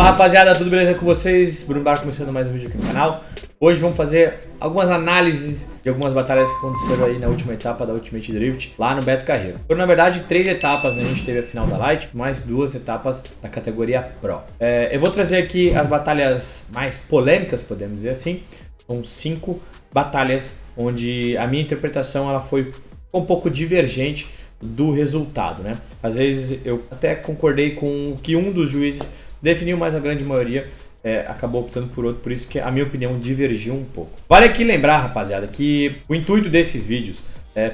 Fala rapaziada, tudo beleza com vocês? Bruno Barro começando mais um vídeo aqui no canal. Hoje vamos fazer algumas análises de algumas batalhas que aconteceram aí na última etapa da Ultimate Drift, lá no Beto Carreiro. Foram na verdade 3 etapas, né? A gente teve a final da Light, mais 2 etapas da categoria Pro. Eu vou trazer aqui as batalhas mais polêmicas, podemos dizer assim. São 5 batalhas onde a minha interpretação ela foi um pouco divergente do resultado, né? Às vezes eu até concordei com o que um dos juízes definiu, mas a grande maioria acabou optando por outro, por isso que a minha opinião divergiu um pouco. Vale aqui lembrar, rapaziada, que o intuito desses vídeos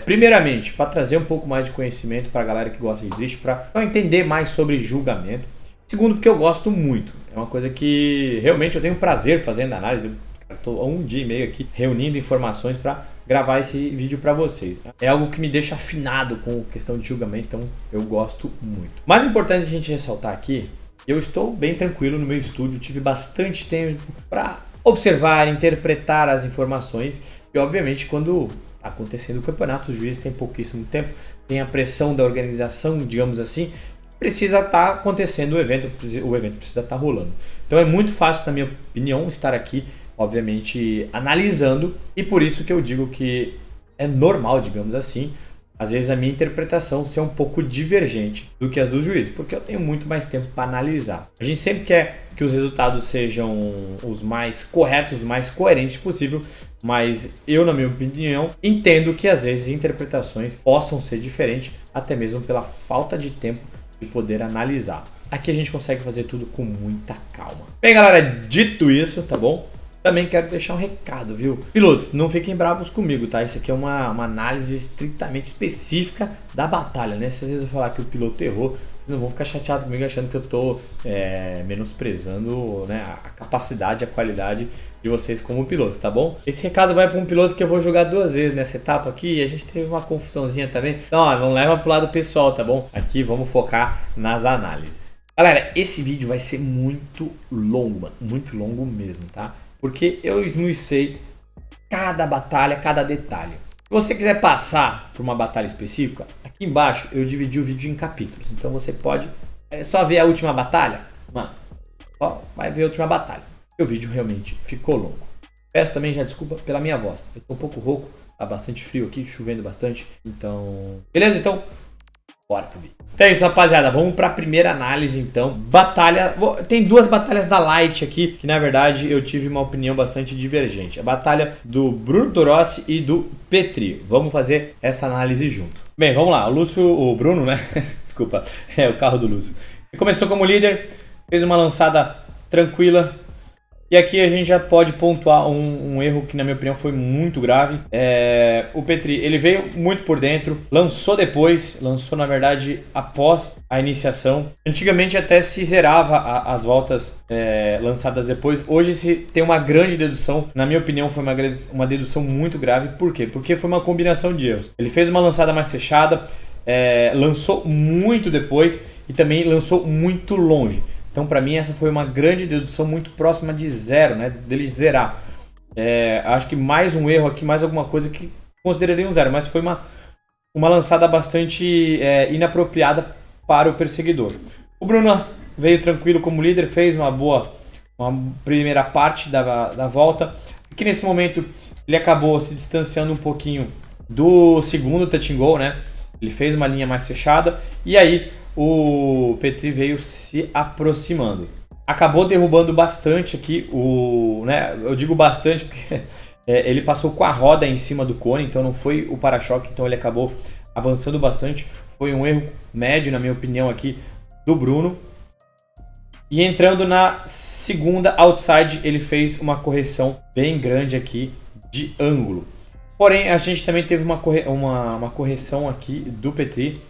primeiramente, para trazer um pouco mais de conhecimento para a galera que gosta de drift, para entender mais sobre julgamento. Segundo, porque eu gosto muito. É uma coisa que realmente eu tenho prazer fazendo análise. Eu estou há 1 dia e meio aqui reunindo informações para gravar esse vídeo para vocês. É algo que me deixa afinado com a questão de julgamento, então eu gosto muito. Mais importante a gente ressaltar aqui, eu estou bem tranquilo no meu estúdio, tive bastante tempo para observar, interpretar as informações e obviamente quando está acontecendo o campeonato, os juízes têm pouquíssimo tempo, tem a pressão da organização, digamos assim, precisa estar acontecendo o evento precisa estar rolando. Então é muito fácil, na minha opinião, estar aqui, obviamente, analisando, e por isso que eu digo que é normal, digamos assim, às vezes a minha interpretação ser um pouco divergente do que as do juiz, porque eu tenho muito mais tempo para analisar. A gente sempre quer que os resultados sejam os mais corretos, os mais coerentes possível, mas eu, na minha opinião, entendo que às vezes interpretações possam ser diferentes, até mesmo pela falta de tempo de poder analisar. Aqui a gente consegue fazer tudo com muita calma. Bem, galera, dito isso, tá bom? Também quero deixar um recado, viu? Pilotos, não fiquem bravos comigo, tá? Isso aqui é uma análise estritamente específica da batalha, né? Se às vezes eu falar que o piloto errou, vocês não vão ficar chateados comigo achando que eu tô menosprezando, né, a capacidade, a qualidade de vocês como piloto, tá bom? Esse recado vai para um piloto que eu vou jogar 2 vezes nessa etapa aqui e a gente teve uma confusãozinha também. Então, ó, não leva pro lado pessoal, tá bom? Aqui vamos focar nas análises. Galera, esse vídeo vai ser muito longo, mano. Muito longo mesmo, tá? Porque eu esmiucei cada batalha, cada detalhe. Se você quiser passar por uma batalha específica, aqui embaixo eu dividi o vídeo em capítulos. Então você pode só ver a última batalha. Mano, só vai ver a última batalha. O vídeo realmente ficou longo. Peço também já desculpa pela minha voz. Eu tô um pouco rouco, tá bastante frio aqui, chovendo bastante. Então, beleza? Então, bora pro vídeo. Então é isso, rapaziada. Vamos para a primeira análise, então. Batalha... Tem 2 batalhas da Light aqui, que na verdade eu tive uma opinião bastante divergente. A batalha do Bruno Torossi e do Petri. Vamos fazer essa análise junto. Bem, vamos lá. O Bruno, né? Desculpa. É o carro do Lúcio. Ele começou como líder, fez uma lançada tranquila. E aqui a gente já pode pontuar um erro que na minha opinião foi muito grave. O Petri, ele veio muito por dentro, lançou na verdade após a iniciação. Antigamente até se zerava as voltas lançadas depois. Hoje se tem uma grande dedução, na minha opinião foi uma dedução muito grave. Por quê? Porque foi uma combinação de erros. Ele fez uma lançada mais fechada, lançou muito depois e também lançou muito longe. Então, para mim, essa foi uma grande dedução muito próxima de zero, né? Dele zerar. Acho que mais um erro aqui, mais alguma coisa que consideraria um zero, mas foi uma lançada bastante inapropriada para o perseguidor. O Bruno veio tranquilo como líder, fez uma primeira parte da volta. Aqui nesse momento ele acabou se distanciando um pouquinho do segundo touch and go, né? Ele fez uma linha mais fechada e aí o Petri veio se aproximando. Acabou derrubando bastante aqui, eu digo bastante porque ele passou com a roda em cima do cone, então não foi o para-choque, então ele acabou avançando bastante. Foi um erro médio, na minha opinião, aqui do Bruno. E entrando na segunda outside, ele fez uma correção bem grande aqui de ângulo. Porém, a gente também teve uma correção aqui do Petri.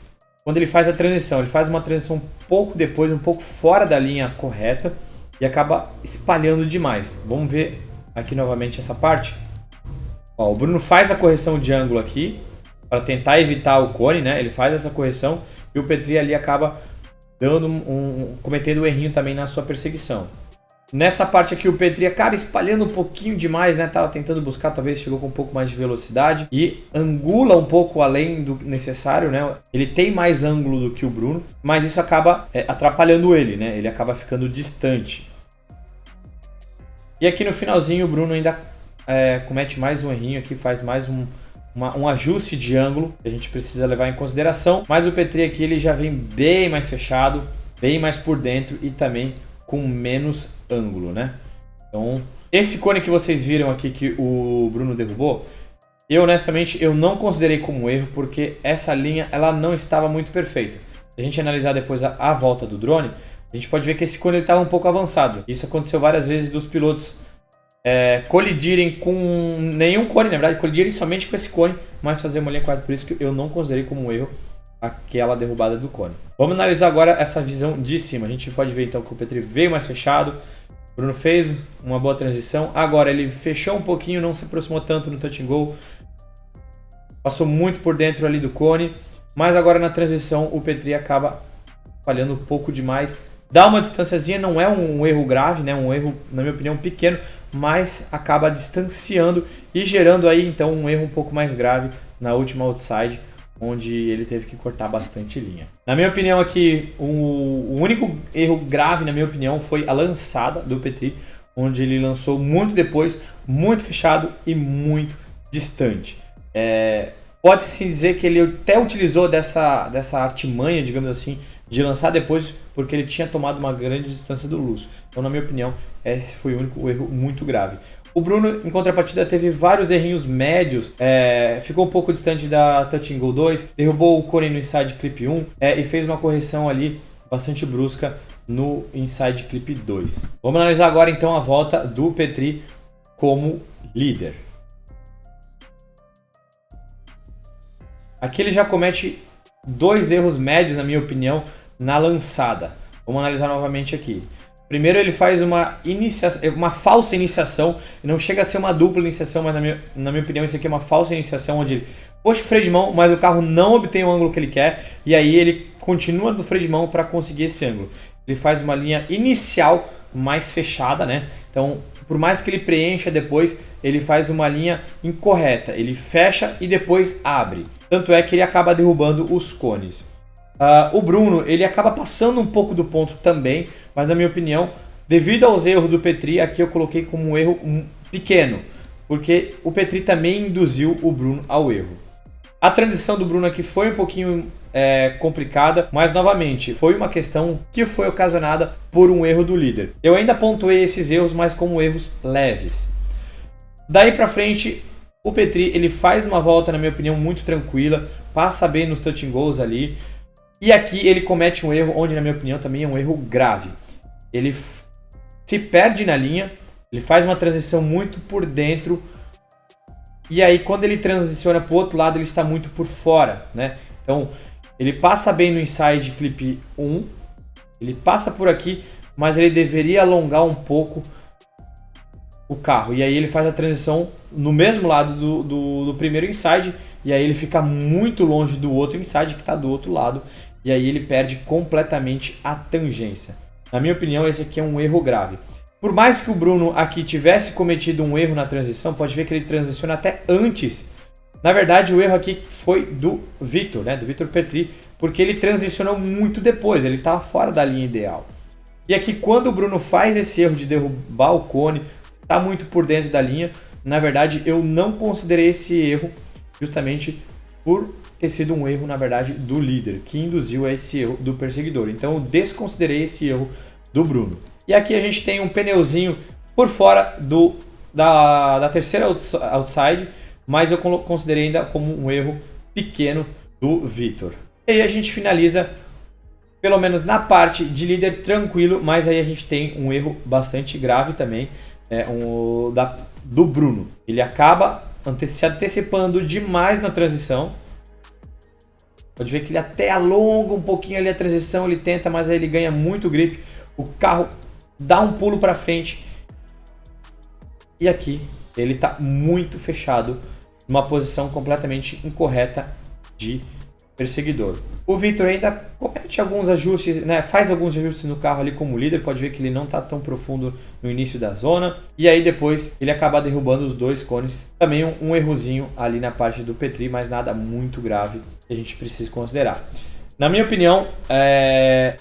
Quando ele faz a transição, ele faz uma transição um pouco depois, um pouco fora da linha correta e acaba espalhando demais. Vamos ver aqui novamente essa parte. Ó, o Bruno faz a correção de ângulo aqui para tentar evitar o cone, né? Ele faz essa correção e o Petri ali acaba cometendo um errinho também na sua perseguição. Nessa parte aqui o Petri acaba espalhando um pouquinho demais, né? Tava tentando buscar, talvez chegou com um pouco mais de velocidade e angula um pouco além do necessário, né? Ele tem mais ângulo do que o Bruno, mas isso acaba atrapalhando ele, né? Ele acaba ficando distante. E aqui no finalzinho o Bruno ainda comete mais um errinho aqui, faz mais um ajuste de ângulo que a gente precisa levar em consideração. Mas o Petri aqui ele já vem bem mais fechado, bem mais por dentro e também com menos ângulo, né? Então, esse cone que vocês viram aqui que o Bruno derrubou, eu honestamente eu não considerei como erro, porque essa linha ela não estava muito perfeita. Se a gente analisar depois a volta do drone, a gente pode ver que esse cone estava um pouco avançado. Isso aconteceu várias vezes dos pilotos colidirem com nenhum cone, na verdade, colidirem somente com esse cone, mas fazer uma linha quadrada, por isso que eu não considerei como erro aquela derrubada do cone. Vamos analisar agora essa visão de cima. A gente pode ver então que o Petri veio mais fechado, o Bruno fez uma boa transição, agora ele fechou um pouquinho, não se aproximou tanto no touch and go, passou muito por dentro ali do cone, mas agora na transição o Petri acaba falhando um pouco demais. Dá uma distânciazinha, não é um erro grave, né? Um erro, na minha opinião, pequeno, mas acaba distanciando e gerando aí então um erro um pouco mais grave na última outside, onde ele teve que cortar bastante linha. Na minha opinião aqui, o único erro grave, na minha opinião, foi a lançada do Petri, onde ele lançou muito depois, muito fechado e muito distante. Pode-se dizer que ele até utilizou dessa artimanha, digamos assim, de lançar depois, porque ele tinha tomado uma grande distância do Lúcio. Então, na minha opinião, esse foi o único erro muito grave. O Bruno, em contrapartida, teve vários errinhos médios, ficou um pouco distante da Touch and Go 2, derrubou o cone no Inside Clip 1 e fez uma correção ali bastante brusca no Inside Clip 2. Vamos analisar agora então a volta do Petri como líder. Aqui ele já comete dois erros médios, na minha opinião, na lançada. Vamos analisar novamente aqui. Primeiro ele faz uma falsa iniciação, não chega a ser uma dupla iniciação, mas na minha opinião isso aqui é uma falsa iniciação, onde ele puxa o freio de mão, mas o carro não obtém o ângulo que ele quer, e aí ele continua no freio de mão para conseguir esse ângulo. Ele faz uma linha inicial mais fechada, né? Então, por mais que ele preencha depois, ele faz uma linha incorreta, ele fecha e depois abre. Tanto é que ele acaba derrubando os cones. O Bruno, ele acaba passando um pouco do ponto também, mas na minha opinião, devido aos erros do Petri, aqui eu coloquei como um erro pequeno, porque o Petri também induziu o Bruno ao erro. A transição do Bruno aqui foi um pouquinho complicada, mas novamente, foi uma questão que foi ocasionada por um erro do líder. Eu ainda pontuei esses erros, mas como erros leves. Daí pra frente, o Petri, ele faz uma volta, na minha opinião, muito tranquila, passa bem nos touch and goes ali, e aqui ele comete um erro, onde na minha opinião também é um erro grave. Ele se perde na linha, ele faz uma transição muito por dentro, e aí quando ele transiciona para o outro lado ele está muito por fora, né? Então ele passa bem no Inside Clip 1, ele passa por aqui, mas ele deveria alongar um pouco o carro, e aí ele faz a transição no mesmo lado do primeiro Inside, e aí ele fica muito longe do outro Inside que está do outro lado, e aí ele perde completamente a tangência. Na minha opinião, esse aqui é um erro grave. Por mais que o Bruno aqui tivesse cometido um erro na transição, pode ver que ele transiciona até antes. Na verdade, o erro aqui foi do Vitor, né? Do Vitor Petri, porque ele transicionou muito depois, ele estava fora da linha ideal. E aqui, quando o Bruno faz esse erro de derrubar o cone, está muito por dentro da linha, na verdade, eu não considerei esse erro justamente por ter sido um erro, na verdade, do líder, que induziu a esse erro do perseguidor. Então eu desconsiderei esse erro do Bruno. E aqui a gente tem um pneuzinho por fora da terceira outside, mas eu considerei ainda como um erro pequeno do Vitor. E aí a gente finaliza, pelo menos na parte de líder, tranquilo, mas aí a gente tem um erro bastante grave também, do Bruno. Ele acaba se antecipando demais na transição. Pode ver que ele até alonga um pouquinho ali a transição, ele tenta, mas aí ele ganha muito grip. O carro dá um pulo para frente. E aqui ele está muito fechado, numa posição completamente incorreta de perseguidor. O Vitor ainda comete alguns ajustes, né? Faz alguns ajustes no carro ali como líder. Pode ver que ele não está tão profundo no início da zona. E aí depois ele acaba derrubando os dois cones. Também um errozinho ali na parte do Petri, mas nada muito grave que a gente precisa considerar. Na minha opinião,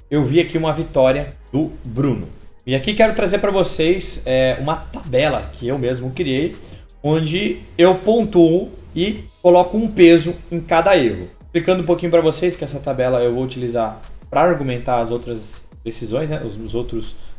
eu vi aqui uma vitória do Bruno. E aqui quero trazer para vocês uma tabela que eu mesmo criei, onde eu pontuo e coloco um peso em cada erro. Explicando um pouquinho para vocês que essa tabela eu vou utilizar para argumentar as outras decisões, né,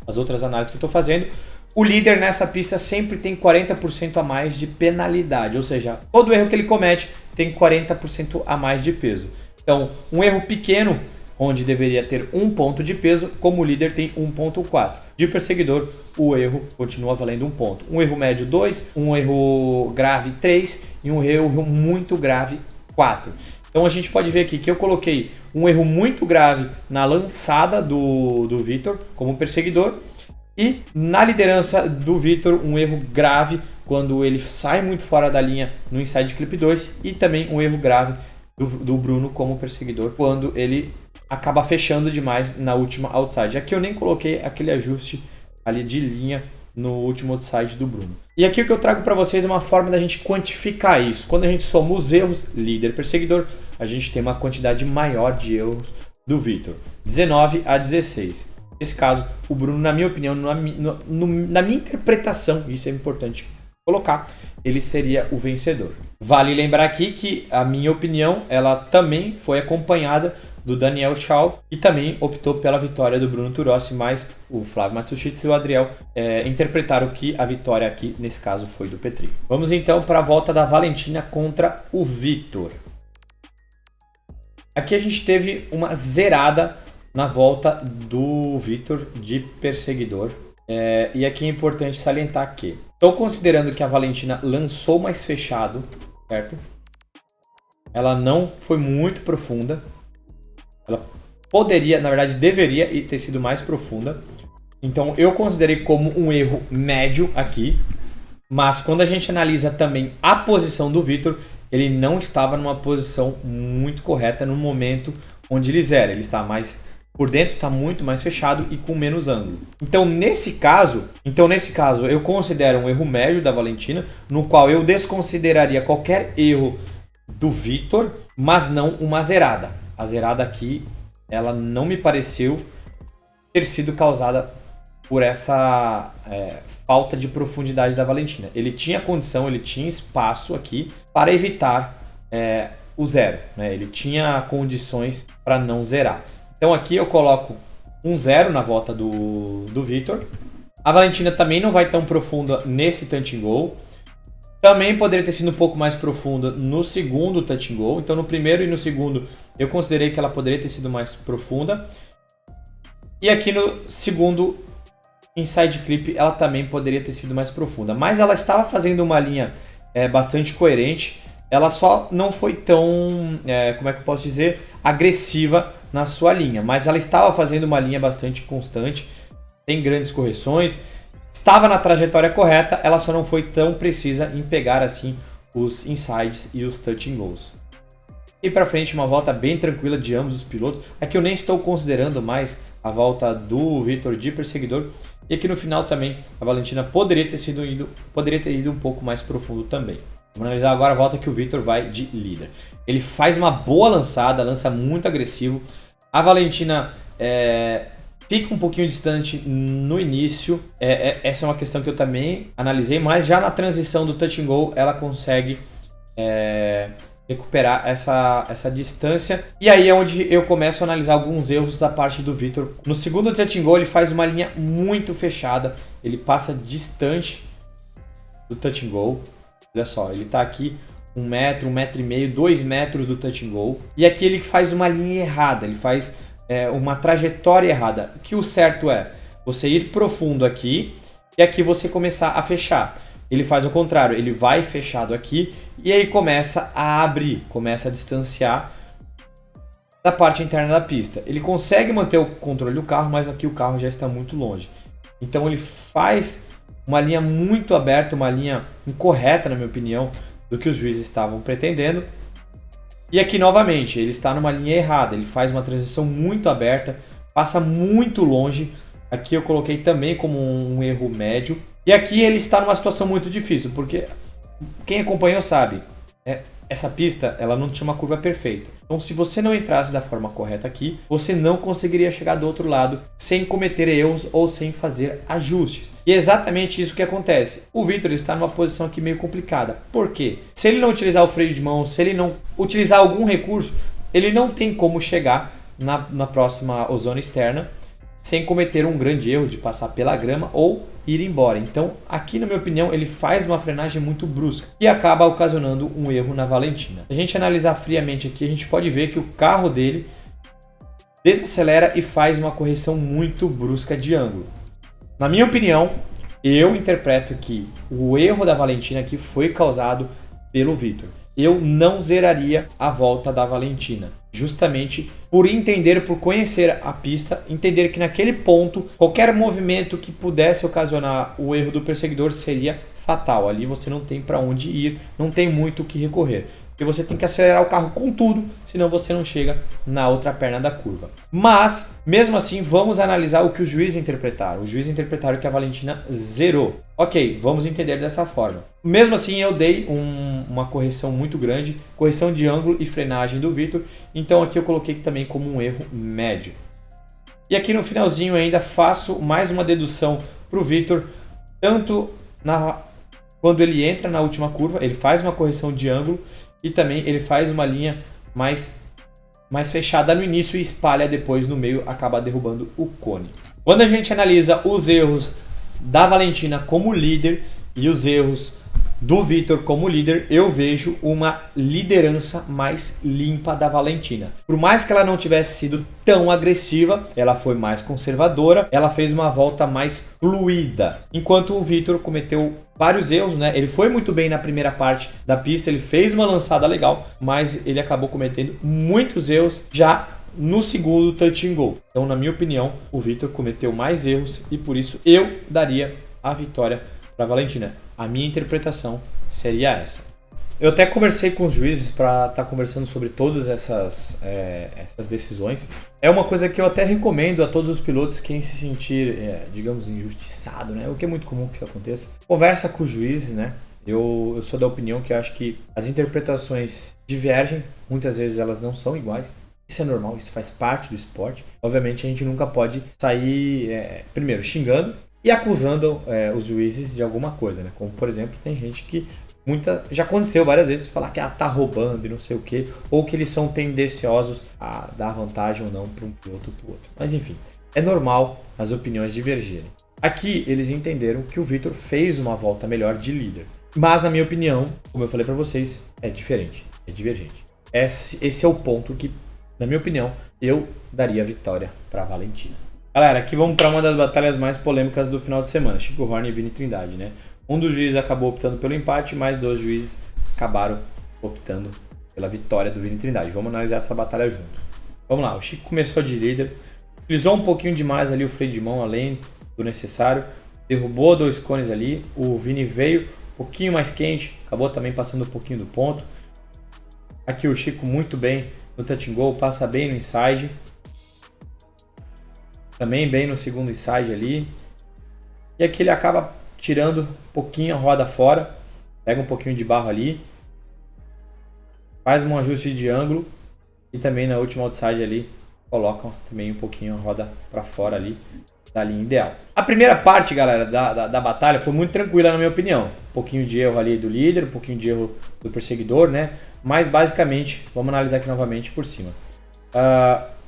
as outras análises que eu estou fazendo. O líder nessa pista sempre tem 40% a mais de penalidade, ou seja, todo erro que ele comete tem 40% a mais de peso. Então, um erro pequeno, onde deveria ter 1 ponto de peso, como líder tem 1,4. De perseguidor, o erro continua valendo 1 ponto. Um erro médio, 2. Um erro grave, 3. E um erro muito grave, 4. Então a gente pode ver aqui que eu coloquei um erro muito grave na lançada do Vitor como perseguidor. E na liderança do Vitor, um erro grave quando ele sai muito fora da linha no inside clip 2. E também um erro grave do Bruno como perseguidor quando ele acaba fechando demais na última outside. Aqui eu nem coloquei aquele ajuste ali de linha no último outside do Bruno. E aqui o que eu trago para vocês é uma forma da gente quantificar isso. Quando a gente soma os erros líder perseguidor, a gente tem uma quantidade maior de erros do Vitor, 19 a 16. Nesse caso, o Bruno, na minha opinião, na minha interpretação, isso é importante colocar, ele seria o vencedor. Vale lembrar aqui que a minha opinião, ela também foi acompanhada do Daniel Shaw, que também optou pela vitória do Bruno Turossi, mas o Flávio Matsushita e o Adriel interpretaram que a vitória aqui, nesse caso, foi do Petri. Vamos então para a volta da Valentina contra o Vitor. Aqui a gente teve uma zerada na volta do Vitor de perseguidor. E aqui é importante salientar que estou considerando que a Valentina lançou mais fechado, certo? Ela não foi muito profunda. Ela poderia, na verdade, deveria ter sido mais profunda. Então eu considerei como um erro médio aqui. Mas quando a gente analisa também a posição do Vitor, ele não estava numa posição muito correta no momento onde ele zera. Ele está mais por dentro, está muito mais fechado e com menos ângulo. Então nesse caso, eu considero um erro médio da Valentina, no qual eu desconsideraria qualquer erro do Vitor, mas não uma zerada. A zerada aqui, ela não me pareceu ter sido causada por essa falta de profundidade da Valentina. Ele tinha condição, ele tinha espaço aqui para evitar o zero, né? Ele tinha condições para não zerar. Então aqui eu coloco um 0 na volta do Vitor. A Valentina também não vai tão profunda nesse touch and go. Também poderia ter sido um pouco mais profunda no segundo touch and go. Então no primeiro e no segundo eu considerei que ela poderia ter sido mais profunda. E aqui no segundo inside clip ela também poderia ter sido mais profunda. Mas ela estava fazendo uma linha bastante coerente. Ela só não foi tão, como é que eu posso dizer, agressiva na sua linha. Mas ela estava fazendo uma linha bastante constante, sem grandes correções. Estava na trajetória correta, ela só não foi tão precisa em pegar assim os insides e os touch and goes. E para frente uma volta bem tranquila de ambos os pilotos. Aqui eu nem estou considerando mais a volta do Vitor de perseguidor. E aqui no final também a Valentina poderia ter ido um pouco mais profundo também. Vamos analisar agora a volta que o Vitor vai de líder. Ele faz uma boa lançada, lança muito agressivo. A Valentina fica um pouquinho distante no início. Essa é uma questão que eu também analisei, mas já na transição do touch and go ela consegue recuperar essa distância. E aí é onde eu começo a analisar alguns erros da parte do Vitor. No segundo touch and go ele faz uma linha muito fechada. Ele passa distante do touch and go. Olha só, ele está aqui 1 metro, 1,5 metros, 2 metros do touch and go. E aqui ele faz uma linha errada, ele faz uma trajetória errada. Que o certo é você ir profundo aqui e aqui você começar a fechar. Ele faz o contrário, ele vai fechado aqui e aí começa a abrir, começa a distanciar da parte interna da pista. Ele consegue manter o controle do carro, mas aqui o carro já está muito longe. Então ele faz uma linha muito aberta, uma linha incorreta, na minha opinião, do que os juízes estavam pretendendo. E aqui, novamente, ele está numa linha errada. Ele faz uma transição muito aberta, passa muito longe. Aqui eu coloquei também como um erro médio. E aqui ele está numa situação muito difícil, porque quem acompanhou sabe, essa pista ela não tinha uma curva perfeita. Então se você não entrasse da forma correta aqui, você não conseguiria chegar do outro lado sem cometer erros ou sem fazer ajustes. E é exatamente isso que acontece. O Vitor está numa posição aqui meio complicada. Por quê? Se ele não utilizar o freio de mão, se ele não utilizar algum recurso, ele não tem como chegar na próxima zona externa sem cometer um grande erro de passar pela grama ou ir embora. Então, aqui na minha opinião, ele faz uma frenagem muito brusca e acaba ocasionando um erro na Valentina. Se a gente analisar friamente aqui, a gente pode ver que o carro dele desacelera e faz uma correção muito brusca de ângulo. Na minha opinião, eu interpreto que o erro da Valentina aqui foi causado pelo Vitor. Eu não zeraria a volta da Valentina, justamente por entender, por conhecer a pista, entender que naquele ponto, qualquer movimento que pudesse ocasionar o erro do perseguidor seria fatal. Ali você não tem para onde ir, não tem muito o que recorrer. Porque você tem que acelerar o carro com tudo, senão você não chega na outra perna da curva. Mas, mesmo assim, vamos analisar o que os juízes interpretaram. Os juízes interpretaram que a Valentina zerou. Ok, vamos entender dessa forma. Mesmo assim, eu dei uma correção muito grande, correção de ângulo e frenagem do Vitor. Então aqui eu coloquei também como um erro médio. E aqui no finalzinho ainda faço mais uma dedução para o Vitor, tanto quando ele entra na última curva, ele faz uma correção de ângulo, e também ele faz uma linha mais fechada no início e espalha depois no meio, acaba derrubando o cone. Quando a gente analisa os erros da Valentina como líder e os erros do Vitor como líder, eu vejo uma liderança mais limpa da Valentina. Por mais que ela não tivesse sido tão agressiva, ela foi mais conservadora, ela fez uma volta mais fluida. Enquanto o Vitor cometeu vários erros, né? Ele foi muito bem na primeira parte da pista, ele fez uma lançada legal, mas ele acabou cometendo muitos erros já no segundo touch and go. Então, na minha opinião, o Vitor cometeu mais erros e por isso eu daria a vitória para a Valentina. A minha interpretação seria essa. Eu até conversei com os juízes para estar conversando sobre todas essas decisões. É uma coisa que eu até recomendo a todos os pilotos, quem se sentir, digamos, injustiçado, né? O que é muito comum que isso aconteça. Conversa com os juízes, né? Eu sou da opinião que eu acho que as interpretações divergem, muitas vezes elas não são iguais. Isso é normal, isso faz parte do esporte. Obviamente a gente nunca pode sair, primeiro, xingando e acusando os juízes de alguma coisa, né? Como, por exemplo, tem gente que já aconteceu várias vezes falar que tá roubando e não sei o que, ou que eles são tendenciosos a dar vantagem ou não para um piloto ou para o outro. Mas enfim, é normal as opiniões divergirem. Aqui eles entenderam que o Vitor fez uma volta melhor de líder. Mas na minha opinião, como eu falei para vocês, é diferente, é divergente. Esse é o ponto que, na minha opinião, eu daria a vitória para a Valentina. Galera, aqui vamos para uma das batalhas mais polêmicas do final de semana, Chico Horner e Vini Trindade, né? Um dos juízes acabou optando pelo empate, mas 2 juízes acabaram optando pela vitória do Vini Trindade. Vamos analisar essa batalha juntos. Vamos lá, o Chico começou de líder, utilizou um pouquinho demais ali o freio de mão, além do necessário, derrubou 2 cones ali, o Vini veio um pouquinho mais quente, acabou também passando um pouquinho do ponto. Aqui o Chico muito bem no touch and go, passa bem no inside, também bem no segundo inside ali, e aqui ele acaba tirando um pouquinho a roda fora, pega um pouquinho de barro ali, faz um ajuste de ângulo e também na última outside ali coloca também um pouquinho a roda para fora ali da linha ideal. A primeira parte, galera, da batalha foi muito tranquila na minha opinião, um pouquinho de erro ali do líder, um pouquinho de erro do perseguidor, né? Mas basicamente, vamos analisar aqui novamente por cima.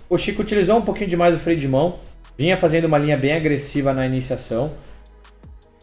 O Chico utilizou um pouquinho demais o freio de mão, vinha fazendo uma linha bem agressiva na iniciação,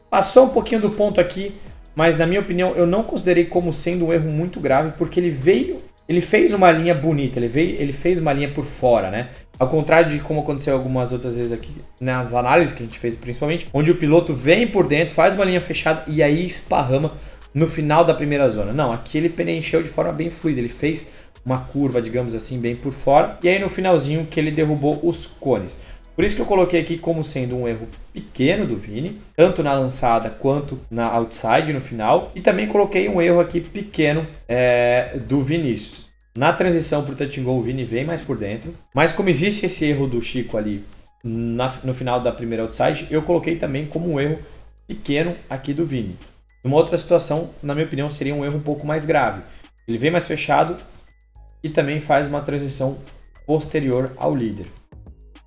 passou um pouquinho do ponto aqui, mas na minha opinião eu não considerei como sendo um erro muito grave, porque ele fez uma linha bonita, ele fez uma linha por fora, né? Ao contrário de como aconteceu algumas outras vezes aqui, nas análises que a gente fez principalmente, onde o piloto vem por dentro, faz uma linha fechada e aí esparrama no final da primeira zona. Não, aqui ele preencheu de forma bem fluida, ele fez uma curva, digamos assim, bem por fora, e aí no finalzinho que ele derrubou os cones. Por isso que eu coloquei aqui como sendo um erro pequeno do Vini, tanto na lançada quanto na outside no final. E também coloquei um erro aqui pequeno do Vinícius. Na transição para o touch and go, o Vini vem mais por dentro. Mas como existe esse erro do Chico ali no final da primeira outside, eu coloquei também como um erro pequeno aqui do Vini. Uma outra situação, na minha opinião, seria um erro um pouco mais grave. Ele vem mais fechado e também faz uma transição posterior ao líder.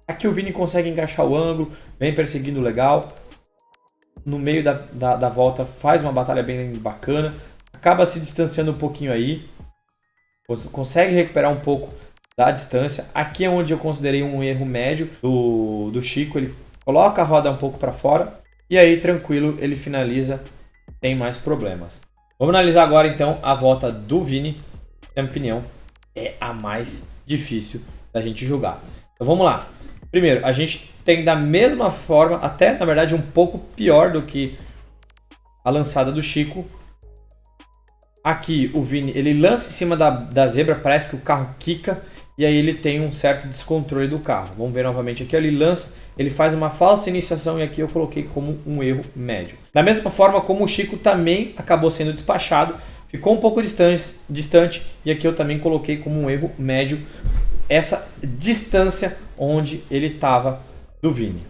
Aqui o Vini consegue encaixar o ângulo, vem perseguindo legal. No meio da volta faz uma batalha bem bacana. Acaba se distanciando um pouquinho aí. Consegue recuperar um pouco da distância. Aqui é onde eu considerei um erro médio do Chico. Ele coloca a roda um pouco para fora. E aí, tranquilo, ele finaliza sem mais problemas. Vamos analisar agora, então, a volta do Vini. Na minha opinião, é a mais difícil da gente julgar. Então, vamos lá. Primeiro, a gente tem da mesma forma, até, na verdade, um pouco pior do que a lançada do Chico. Aqui, o Vini, ele lança em cima da zebra, parece que o carro quica. E aí ele tem um certo descontrole do carro. Vamos ver novamente aqui, ele lança, ele faz uma falsa iniciação e aqui eu coloquei como um erro médio. Da mesma forma como o Chico também acabou sendo despachado, ficou um pouco distante e aqui eu também coloquei como um erro médio essa distância onde ele estava do Vini.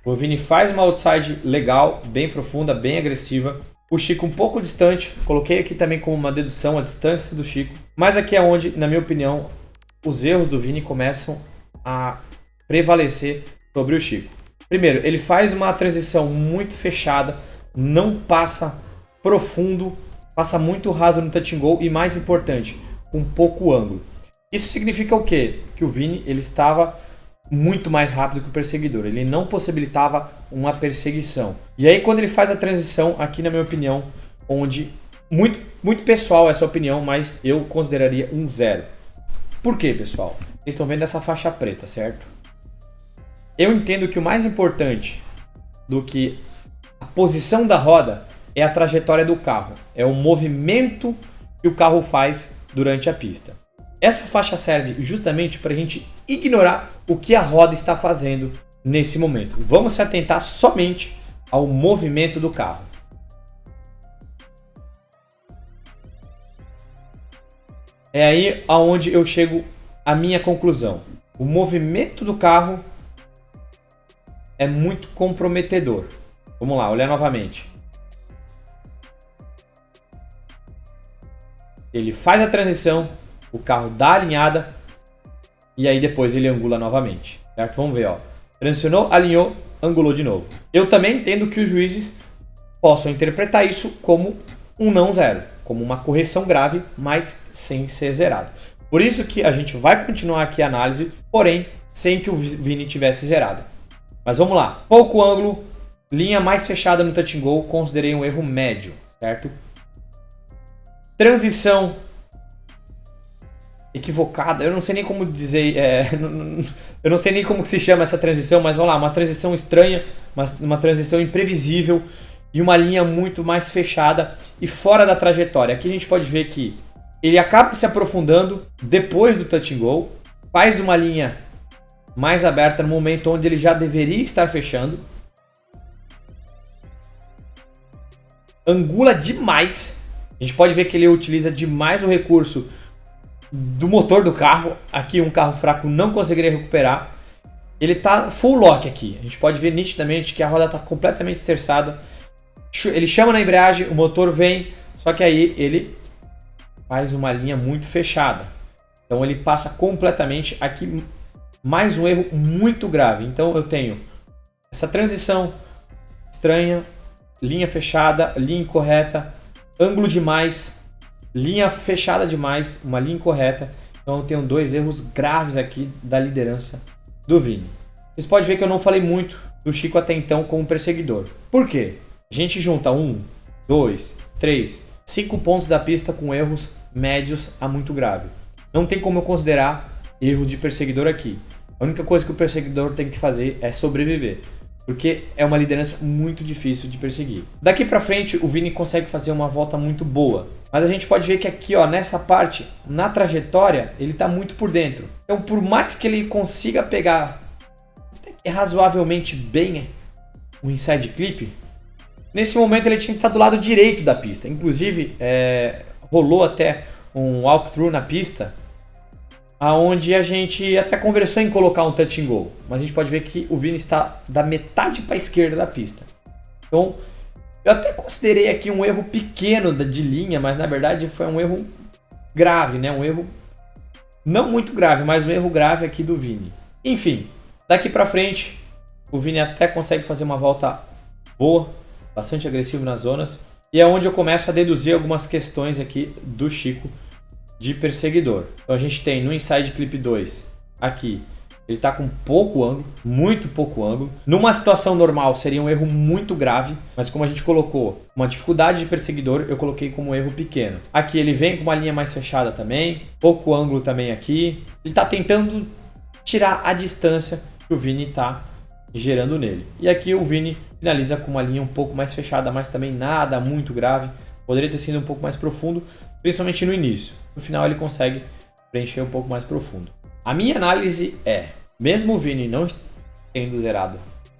O Vini faz uma outside legal, bem profunda, bem agressiva. O Chico um pouco distante, coloquei aqui também como uma dedução a distância do Chico. Mas aqui é onde, na minha opinião, os erros do Vini começam a prevalecer sobre o Chico. Primeiro, ele faz uma transição muito fechada, não passa profundo, passa muito raso no touch and go e, mais importante, com pouco ângulo. Isso significa o quê? Que o Vini ele estava muito mais rápido que o perseguidor, ele não possibilitava uma perseguição. E aí quando ele faz a transição, aqui na minha opinião, onde muito pessoal essa opinião, mas eu consideraria um 0. Por quê, pessoal? Vocês estão vendo essa faixa preta, certo? Eu entendo que o mais importante do que a posição da roda é a trajetória do carro. É o movimento que o carro faz durante a pista. Essa faixa serve justamente para a gente ignorar o que a roda está fazendo nesse momento. Vamos se atentar somente ao movimento do carro. É aí aonde eu chego à minha conclusão. O movimento do carro é muito comprometedor. Vamos lá, olhar novamente. Ele faz a transição, o carro dá a alinhada e aí depois ele angula novamente. Certo? Vamos ver, ó. Transicionou, alinhou, angulou de novo. Eu também entendo que os juízes possam interpretar isso como um não zero, como uma correção grave, mas sem ser zerado. Por isso que a gente vai continuar aqui a análise, porém sem que o Vini tivesse zerado. Mas vamos lá. Pouco ângulo, linha mais fechada no touch and go, considerei um erro médio, certo? Transição equivocada, eu não sei nem como dizer, eu não sei nem como que se chama essa transição, mas vamos lá, uma transição estranha, uma transição imprevisível e uma linha muito mais fechada e fora da trajetória. Aqui a gente pode ver que ele acaba se aprofundando depois do touch and go, faz uma linha mais aberta no momento onde ele já deveria estar fechando, angula demais, a gente pode ver que ele utiliza demais o recurso do motor do carro. Aqui um carro fraco não conseguiria recuperar. Ele tá full lock aqui, a gente pode ver nitidamente que a roda está completamente esterçada. Ele chama na embreagem, o motor vem, só que aí ele faz uma linha muito fechada. Então ele passa completamente aqui, mais um erro muito grave. Então eu tenho essa transição estranha, linha fechada, linha incorreta, ângulo demais, linha fechada demais, uma linha incorreta. Então eu tenho dois erros graves aqui da liderança do Vini. Vocês podem ver que eu não falei muito do Chico até então como perseguidor. Por quê? A gente junta 1, 2, 3, 5 pontos da pista com erros médios a muito grave. Não tem como eu considerar erro de perseguidor aqui. A única coisa que o perseguidor tem que fazer é sobreviver, porque é uma liderança muito difícil de perseguir. Daqui pra frente o Vini consegue fazer uma volta muito boa, mas a gente pode ver que aqui, ó, nessa parte, na trajetória, ele tá muito por dentro. Então por mais que ele consiga pegar até que razoavelmente bem o inside clip, nesse momento ele tinha que estar do lado direito da pista. Inclusive, rolou até um walkthrough na pista, onde a gente até conversou em colocar um touch and go, mas a gente pode ver que o Vini está da metade para a esquerda da pista. Então, eu até considerei aqui um erro pequeno de linha, mas na verdade foi um erro grave, né? Um erro não muito grave, mas um erro grave aqui do Vini. Enfim, daqui pra frente, o Vini até consegue fazer uma volta boa, bastante agressivo nas zonas. E é onde eu começo a deduzir algumas questões aqui do Chico de perseguidor. Então a gente tem no Inside Clip 2, aqui, ele está com pouco ângulo, muito pouco ângulo. Numa situação normal seria um erro muito grave, mas como a gente colocou uma dificuldade de perseguidor, eu coloquei como um erro pequeno. Aqui ele vem com uma linha mais fechada também, pouco ângulo também aqui. Ele está tentando tirar a distância que o Vini está gerando nele. E aqui o Vini finaliza com uma linha um pouco mais fechada, mas também nada muito grave. Poderia ter sido um pouco mais profundo, principalmente no início. No final ele consegue preencher um pouco mais profundo. A minha análise é, mesmo o Vini não tendo zerado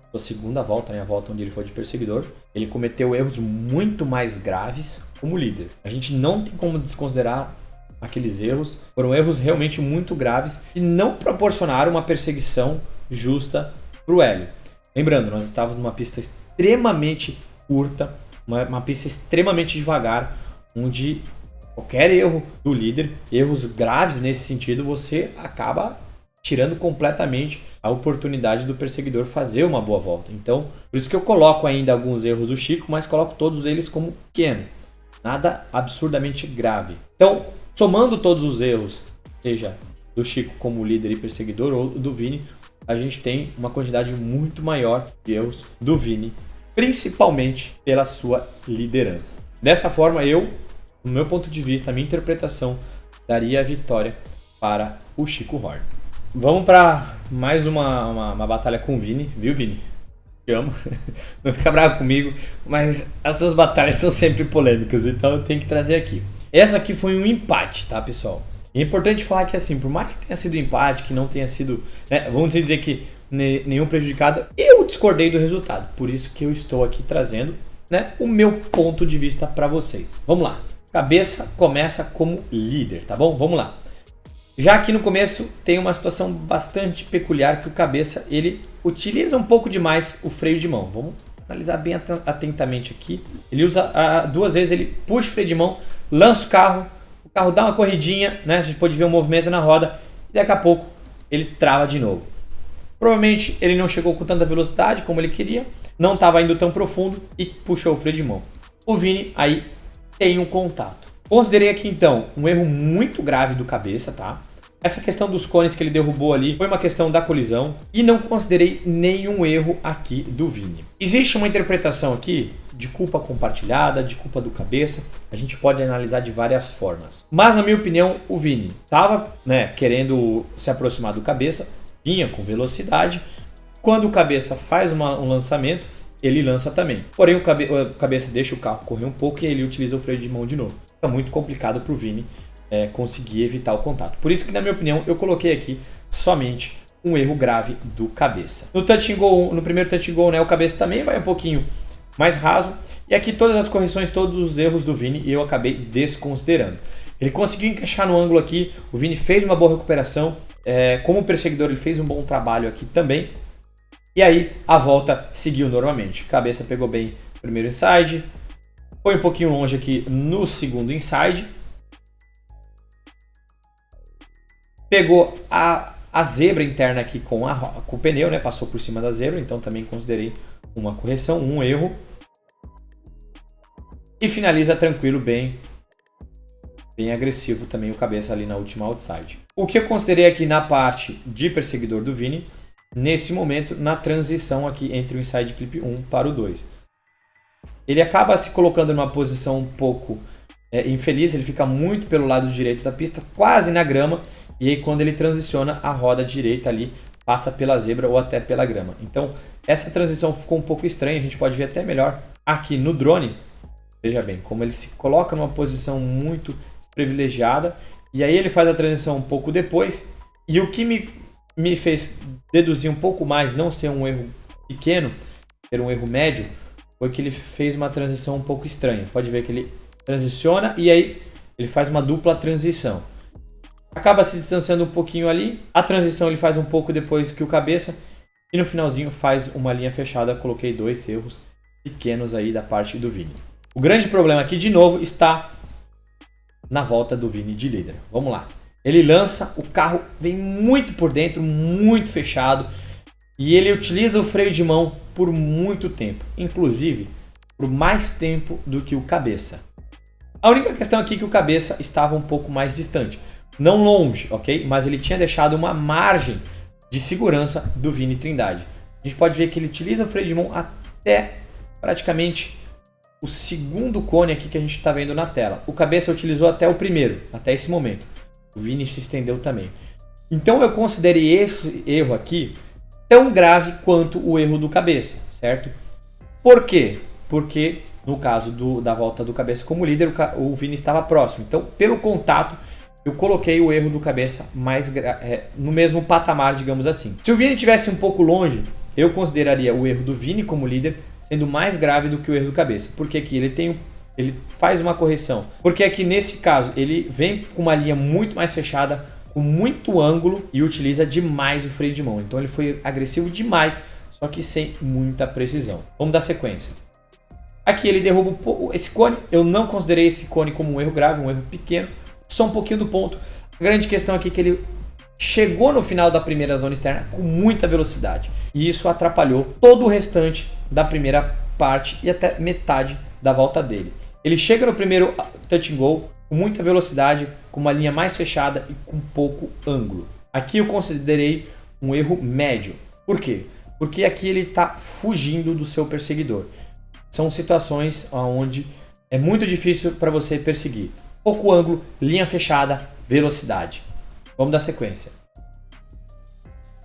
sua segunda volta, a volta onde ele foi de perseguidor, ele cometeu erros muito mais graves como líder. A gente não tem como desconsiderar aqueles erros. Foram erros realmente muito graves e não proporcionaram uma perseguição justa para o Hélio. Lembrando, nós estávamos numa pista extremamente curta, uma pista extremamente devagar, onde qualquer erro do líder, erros graves nesse sentido, você acaba tirando completamente a oportunidade do perseguidor fazer uma boa volta. Então, por isso que eu coloco ainda alguns erros do Chico, mas coloco todos eles como pequeno. Nada absurdamente grave. Então, somando todos os erros, seja do Chico como líder e perseguidor ou do Vini, a gente tem uma quantidade muito maior de erros do Vini, principalmente pela sua liderança. Dessa forma, eu, no meu ponto de vista, a minha interpretação, daria a vitória para o Chico Horn. Vamos para mais uma batalha com o Vini, viu, Vini? Te amo, não fica bravo comigo, mas as suas batalhas são sempre polêmicas, então eu tenho que trazer aqui. Essa aqui foi um empate, tá, pessoal? É importante falar que, assim, por mais que tenha sido empate, que não tenha sido, né, vamos dizer que nenhum prejudicado, eu discordei do resultado. Por isso que eu estou aqui trazendo, né, o meu ponto de vista para vocês. Vamos lá. Cabeça começa como líder, tá bom? Vamos lá. Já aqui no começo tem uma situação bastante peculiar que o Cabeça, ele utiliza um pouco demais o freio de mão. Vamos analisar bem atentamente aqui. Ele usa duas vezes, ele puxa o freio de mão, lança o carro dá uma corridinha, né? A gente pode ver um movimento na roda e daqui a pouco ele trava de novo. Provavelmente ele não chegou com tanta velocidade como ele queria, não estava indo tão profundo e puxou o freio de mão. O Vini aí tem um contato. Considerei aqui então um erro muito grave do Cabeça, tá? Essa questão dos cones que ele derrubou ali foi uma questão da colisão e não considerei nenhum erro aqui do Vini. Existe uma interpretação aqui de culpa compartilhada, de culpa do Cabeça. A gente pode analisar de várias formas. Mas na minha opinião, o Vini estava, né, querendo se aproximar do Cabeça, vinha com velocidade. Quando o Cabeça faz um lançamento, ele lança também. Porém, o Cabeça deixa o carro correr um pouco e ele utiliza o freio de mão de novo. Fica muito complicado para o Vini conseguir evitar o contato. Por isso que, na minha opinião, eu coloquei aqui somente um erro grave do Cabeça. No touch and go, no primeiro touch and go, né, o Cabeça também vai um pouquinho mais raso. E aqui todas as correções, todos os erros do Vini eu acabei desconsiderando. Ele conseguiu encaixar no ângulo aqui, o Vini fez uma boa recuperação. Como perseguidor ele fez um bom trabalho aqui também. E aí a volta seguiu normalmente. Cabeça pegou bem o primeiro inside, foi um pouquinho longe aqui no segundo inside. Pegou a zebra interna aqui com o pneu, né? Passou por cima da zebra, então também considerei uma correção, um erro. E finaliza tranquilo, bem agressivo também o Cabeça ali na última outside. O que eu considerei aqui na parte de perseguidor do Vini, nesse momento, na transição aqui entre o Inside Clip 1 para o 2. Ele acaba se colocando numa posição um pouco infeliz, ele fica muito pelo lado direito da pista, quase na grama, e aí quando ele transiciona, a roda direita ali passa pela zebra ou até pela grama. Então, essa transição ficou um pouco estranha, a gente pode ver até melhor aqui no drone. Veja bem, como ele se coloca numa posição muito privilegiada, e aí ele faz a transição um pouco depois, e o que me fez deduzir um pouco mais, não ser um erro pequeno, ser um erro médio, foi que ele fez uma transição um pouco estranha. Pode ver que ele transiciona e aí ele faz uma dupla transição. Acaba se distanciando um pouquinho ali, a transição ele faz um pouco depois que o Cabeça, e no finalzinho faz uma linha fechada. Coloquei dois erros pequenos aí da parte do Vini. O grande problema aqui de novo está na volta do Vini de líder. Vamos lá. Ele lança, o carro vem muito por dentro, muito fechado, e ele utiliza o freio de mão por muito tempo, inclusive por mais tempo do que o cabeça. A única questão aqui é que o cabeça estava um pouco mais distante, não longe, ok? Mas ele tinha deixado uma margem de segurança do Vini Trindade. A gente pode ver que ele utiliza o freio de mão até praticamente o segundo cone aqui que a gente está vendo na tela. O cabeça utilizou até o primeiro, até esse momento. O Vini se estendeu também. Então eu considerei esse erro aqui tão grave quanto o erro do cabeça, certo? Por quê? Porque no caso da volta do cabeça como líder, o Vini estava próximo. Então, pelo contato, eu coloquei o erro do cabeça no mesmo patamar, digamos assim. Se o Vini estivesse um pouco longe, eu consideraria o erro do Vini como líder sendo mais grave do que o erro do cabeça. Porque aqui ele faz uma correção. Porque aqui nesse caso ele vem com uma linha muito mais fechada, com muito ângulo e utiliza demais o freio de mão. Então ele foi agressivo demais, só que sem muita precisão. Vamos dar sequência. Aqui ele derruba um pouco esse cone. Eu não considerei esse cone como um erro grave, um erro pequeno. Só um pouquinho do ponto. A grande questão aqui é que ele chegou no final da primeira zona externa com muita velocidade. E isso atrapalhou todo o restante da primeira parte e até metade da volta dele. Ele chega no primeiro touch and go com muita velocidade, com uma linha mais fechada e com pouco ângulo. Aqui eu considerei um erro médio. Por quê? Porque aqui ele está fugindo do seu perseguidor. São situações onde é muito difícil para você perseguir. Pouco ângulo, linha fechada, velocidade. Vamos dar sequência.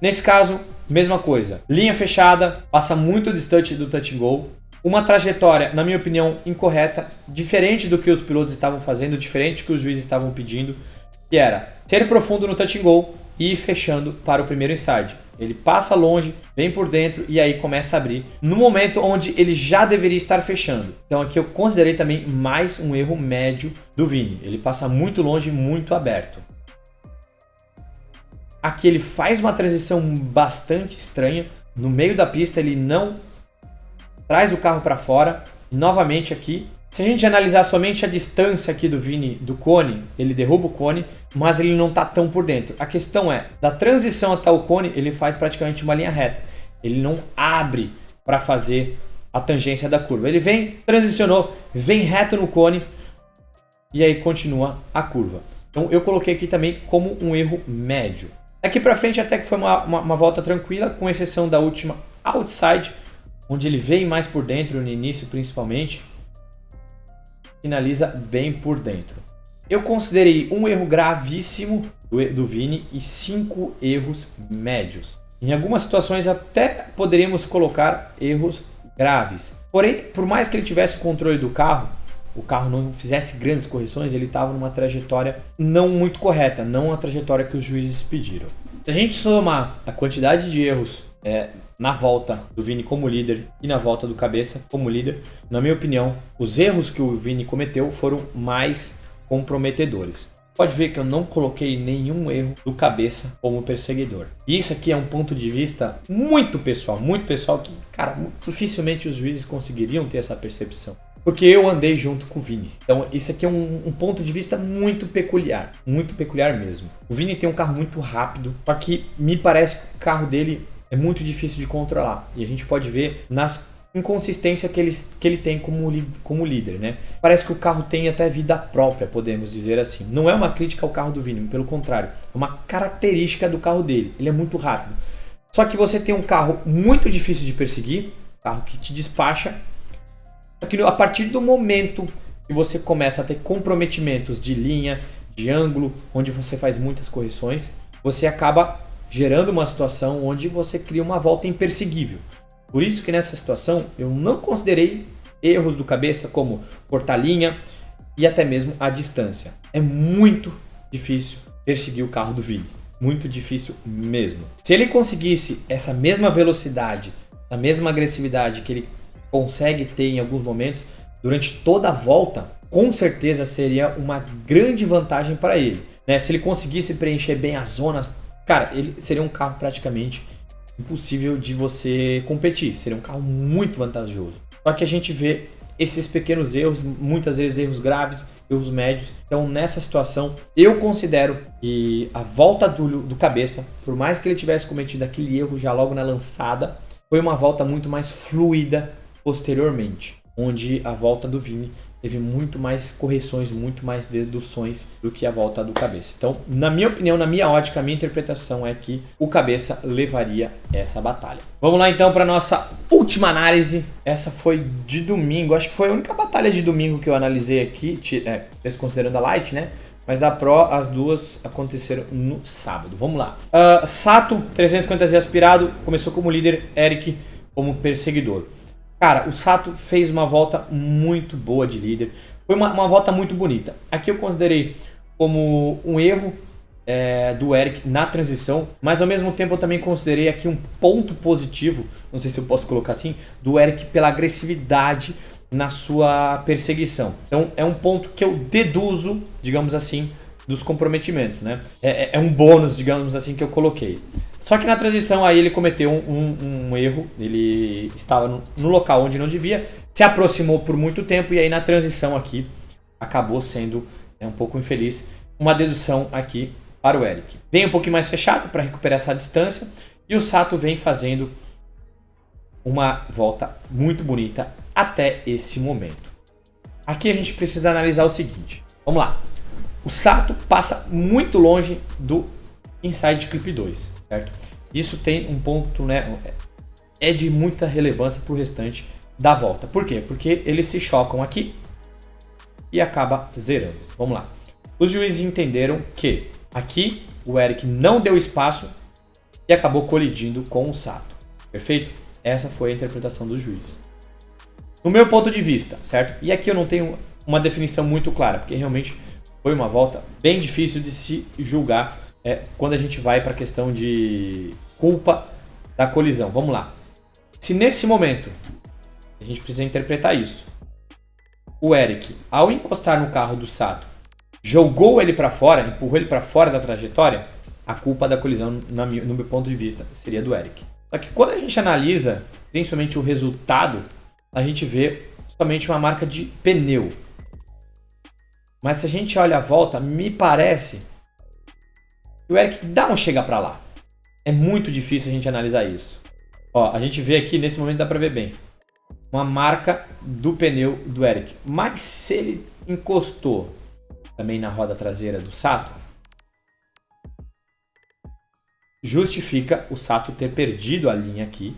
Nesse caso, mesma coisa. Linha fechada, passa muito distante do touch and go. Uma trajetória, na minha opinião, incorreta, diferente do que os pilotos estavam fazendo, diferente do que os juízes estavam pedindo, que era ser profundo no touch and go e ir fechando para o primeiro inside. Ele passa longe, vem por dentro e aí começa a abrir no momento onde ele já deveria estar fechando. Então aqui eu considerei também mais um erro médio do Vini. Ele passa muito longe, muito aberto. Aqui ele faz uma transição bastante estranha. No meio da pista ele não traz o carro para fora. Novamente aqui, se a gente analisar somente a distância aqui do Vini do cone, ele derruba o cone, mas ele não está tão por dentro. A questão é, da transição até o cone, ele faz praticamente uma linha reta. Ele não abre para fazer a tangência da curva. Ele vem, transicionou, vem reto no cone e aí continua a curva. Então eu coloquei aqui também como um erro médio. Daqui para frente até que foi uma volta tranquila, com exceção da última outside, onde ele vem mais por dentro, no início principalmente, finaliza bem por dentro. Eu considerei um erro gravíssimo do Vini e 5 erros médios. Em algumas situações até poderíamos colocar erros graves. Porém, por mais que ele tivesse o controle do carro, o carro não fizesse grandes correções, ele estava numa trajetória não muito correta, não a trajetória que os juízes pediram. Se a gente somar a quantidade de erros na volta do Vini como líder e na volta do cabeça como líder, na minha opinião, os erros que o Vini cometeu foram mais comprometedores. Pode ver que eu não coloquei nenhum erro do cabeça como perseguidor. E isso aqui é um ponto de vista muito pessoal que, cara, dificilmente os juízes conseguiriam ter essa percepção. Porque eu andei junto com o Vini. Então isso aqui é um ponto de vista muito peculiar mesmo. O Vini tem um carro muito rápido, só que me parece que o carro dele é muito difícil de controlar. E a gente pode ver nas inconsistências que ele tem como líder, né? Parece que o carro tem até vida própria, podemos dizer assim. Não é uma crítica ao carro do Vini, pelo contrário. É uma característica do carro dele. Ele é muito rápido. Só que você tem um carro muito difícil de perseguir, carro que te despacha. Só que a partir do momento que você começa a ter comprometimentos de linha, de ângulo, onde você faz muitas correções, você acaba gerando uma situação onde você cria uma volta imperseguível. Por isso que nessa situação eu não considerei erros do cabeça como cortar linha e até mesmo a distância. É muito difícil perseguir o carro do Vini. Muito difícil mesmo. Se ele conseguisse essa mesma velocidade, a mesma agressividade que ele consegue ter em alguns momentos, durante toda a volta, com certeza seria uma grande vantagem para ele, né? Se ele conseguisse preencher bem as zonas, cara, ele seria um carro praticamente impossível de você competir, seria um carro muito vantajoso. Só que a gente vê esses pequenos erros, muitas vezes erros graves, erros médios. Então nessa situação eu considero que a volta do Cabeça, por mais que ele tivesse cometido aquele erro já logo na lançada, foi uma volta muito mais fluida posteriormente, onde a volta do Vini teve muito mais correções, muito mais deduções do que a volta do Cabeça. Então, na minha opinião, na minha ótica, a minha interpretação é que o Cabeça levaria essa batalha. Vamos lá então para nossa última análise. Essa foi de domingo, acho que foi a única batalha de domingo que eu analisei aqui, desconsiderando a Light, né? Mas da Pro, as duas aconteceram no sábado. Vamos lá. Sato, 350 Z aspirado, começou como líder, Eric como perseguidor. Cara, o Sato fez uma volta muito boa de líder. Foi uma volta muito bonita. Aqui eu considerei como um erro do Eric na transição, mas ao mesmo tempo eu também considerei aqui um ponto positivo, não sei se eu posso colocar assim, do Eric pela agressividade na sua perseguição. Então é um ponto que eu deduzo, digamos assim, dos comprometimentos, né? É um bônus, digamos assim, que eu coloquei. Só que na transição aí ele cometeu um erro, ele estava no local onde não devia, se aproximou por muito tempo e aí na transição aqui acabou sendo um pouco infeliz. Uma dedução aqui para o Eric. Vem um pouquinho mais fechado para recuperar essa distância e o Sato vem fazendo uma volta muito bonita até esse momento. Aqui a gente precisa analisar o seguinte, vamos lá. O Sato passa muito longe do Inside Clip 2, certo? Isso tem um ponto, né? É de muita relevância para o restante da volta. Por quê? Porque eles se chocam aqui e acaba zerando. Vamos lá. Os juízes entenderam que aqui o Eric não deu espaço e acabou colidindo com o Sato. Perfeito? Essa foi a interpretação dos juízes. No meu ponto de vista, certo? E aqui eu não tenho uma definição muito clara, porque realmente foi uma volta bem difícil de se julgar quando a gente vai para a questão de culpa da colisão. Vamos lá. Se nesse momento, a gente precisa interpretar isso, o Eric, ao encostar no carro do Sato, jogou ele para fora, empurrou ele para fora da trajetória, a culpa da colisão, no meu ponto de vista, seria do Eric. Só que quando a gente analisa, principalmente o resultado, a gente vê somente uma marca de pneu. Mas se a gente olha a volta, me parece que o Eric dá um chega pra lá. É muito difícil a gente analisar isso. Ó, a gente vê aqui, nesse momento dá pra ver bem, uma marca do pneu do Eric. Mas se ele encostou também na roda traseira do Sato, justifica o Sato ter perdido a linha aqui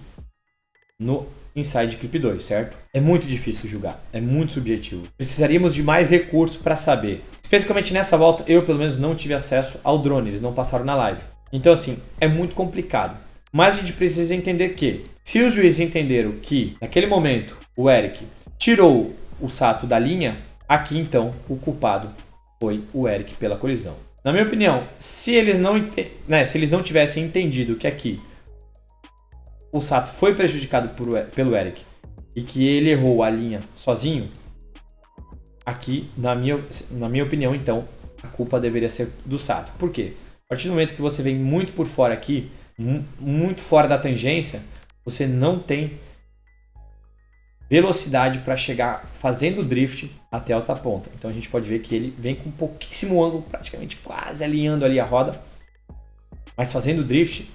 no Inside Clip 2, certo? É muito difícil julgar, é muito subjetivo. Precisaríamos de mais recursos para saber. Especificamente nessa volta, eu pelo menos não tive acesso ao drone, eles não passaram na live. Então assim, é muito complicado. Mas a gente precisa entender que, se os juízes entenderam que, naquele momento, o Eric tirou o Sato da linha, aqui então o culpado foi o Eric pela colisão. Na minha opinião, se eles não tivessem entendido que aqui o Sato foi prejudicado pelo Eric e que ele errou a linha sozinho, aqui, na minha opinião, então, a culpa deveria ser do Sato. Por quê? A partir do momento que você vem muito por fora aqui, muito fora da tangência, você não tem velocidade para chegar fazendo drift até a outra ponta. Então a gente pode ver que ele vem com pouquíssimo ângulo, praticamente quase alinhando ali a roda, mas fazendo drift.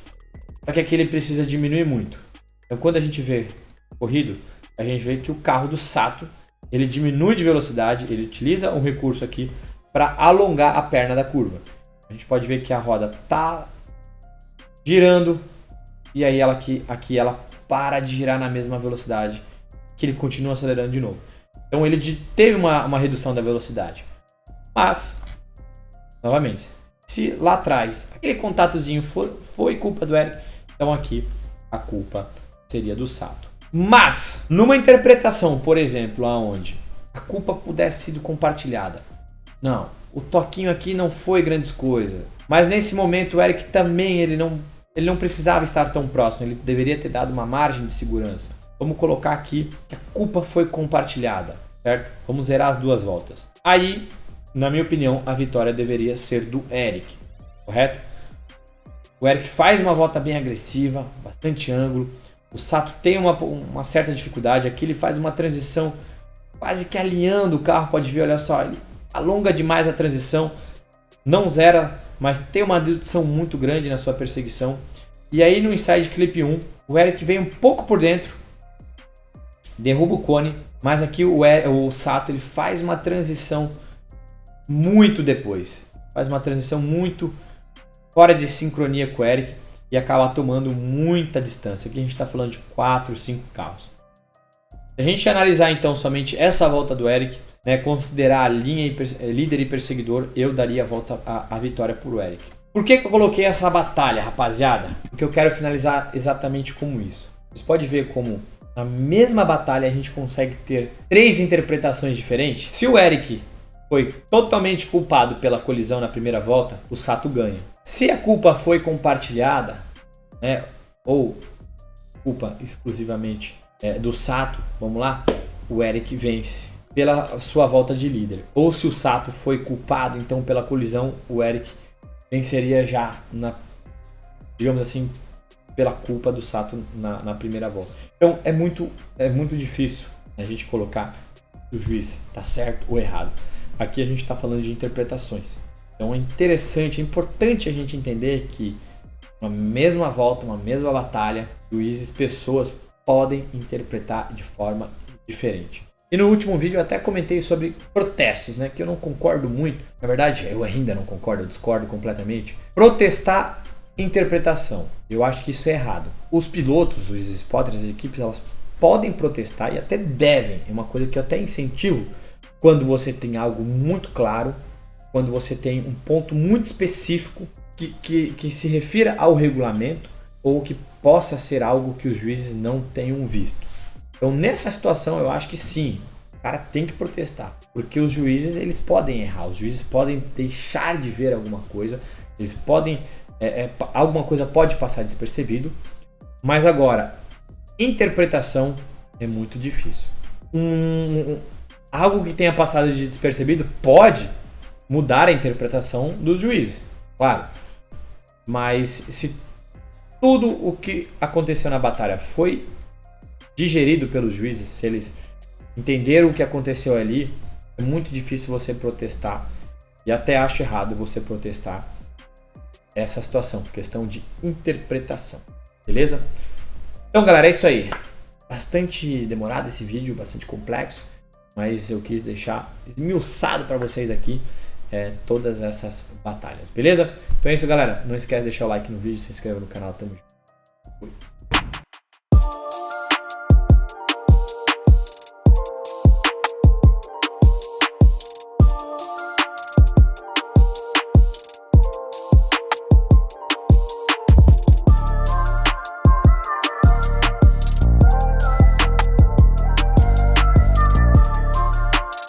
Só que aqui ele precisa diminuir muito. Então quando a gente vê corrido, a gente vê que o carro do Sato, ele diminui de velocidade, ele utiliza um recurso aqui para alongar a perna da curva. A gente pode ver que a roda tá girando e aí aqui ela para de girar na mesma velocidade, que ele continua acelerando de novo. Então ele teve uma redução da velocidade. Mas, novamente, se lá atrás aquele contatozinho foi culpa do Eric, então aqui a culpa seria do Sato. Mas, numa interpretação, por exemplo, aonde a culpa pudesse ser compartilhada. Não, o toquinho aqui não foi grandes coisas. Mas nesse momento o Eric também ele não precisava estar tão próximo, ele deveria ter dado uma margem de segurança. Vamos colocar aqui que a culpa foi compartilhada, certo? Vamos zerar as duas voltas. Aí, na minha opinião, a vitória deveria ser do Eric, correto? O Eric faz uma volta bem agressiva, bastante ângulo. O Sato tem uma certa dificuldade. Aqui ele faz uma transição quase que alinhando o carro. Pode ver, olha só, ele alonga demais a transição, não zera, mas tem uma dedução muito grande na sua perseguição. E aí no inside clip 1, o Eric vem um pouco por dentro, derruba o cone, mas aqui o Sato ele faz uma transição muito depois. Faz uma transição muito fora de sincronia com o Eric e acaba tomando muita distância. Aqui a gente está falando de 4, 5 carros. Se a gente analisar então somente essa volta do Eric, né, considerar a linha líder e perseguidor, eu daria a vitória para o Eric. Por que eu coloquei essa batalha, rapaziada? Porque eu quero finalizar exatamente como isso. Vocês podem ver como na mesma batalha a gente consegue ter 3 interpretações diferentes. Se o Eric foi totalmente culpado pela colisão na primeira volta, o Sato ganha. Se a culpa foi compartilhada, né, ou culpa exclusivamente do Sato, vamos lá, o Eric vence pela sua volta de líder. Ou se o Sato foi culpado, então pela colisão, o Eric venceria já, digamos assim, pela culpa do Sato na primeira volta. Então é muito difícil a gente colocar se o juiz está certo ou errado. Aqui a gente está falando de interpretações. Então é interessante, é importante a gente entender que uma mesma volta, uma mesma batalha, juízes, pessoas podem interpretar de forma diferente. E no último vídeo eu até comentei sobre protestos, né? Que eu não concordo muito. Na verdade, eu ainda não concordo, eu discordo completamente. Protestar interpretação. Eu acho que isso é errado. Os pilotos, os spotters, as equipes, elas podem protestar e até devem. É uma coisa que eu até incentivo quando você tem algo muito claro, quando você tem um ponto muito específico que se refira ao regulamento ou que possa ser algo que os juízes não tenham visto. Então nessa situação eu acho que sim, o cara tem que protestar, porque os juízes eles podem errar, os juízes podem deixar de ver alguma coisa, eles podem, alguma coisa pode passar despercebido, mas agora, interpretação é muito difícil. Algo que tenha passado de despercebido pode mudar a interpretação dos juízes, claro, mas se tudo o que aconteceu na batalha foi digerido pelos juízes, se eles entenderam o que aconteceu ali, é muito difícil você protestar, e até acho errado você protestar essa situação, questão de interpretação, beleza? Então galera, é isso aí, bastante demorado esse vídeo, bastante complexo, mas eu quis deixar esmiuçado para vocês aqui todas essas batalhas, beleza? Então é isso galera, não esquece de deixar o like no vídeo, se inscreva no canal, tamo junto. Fui.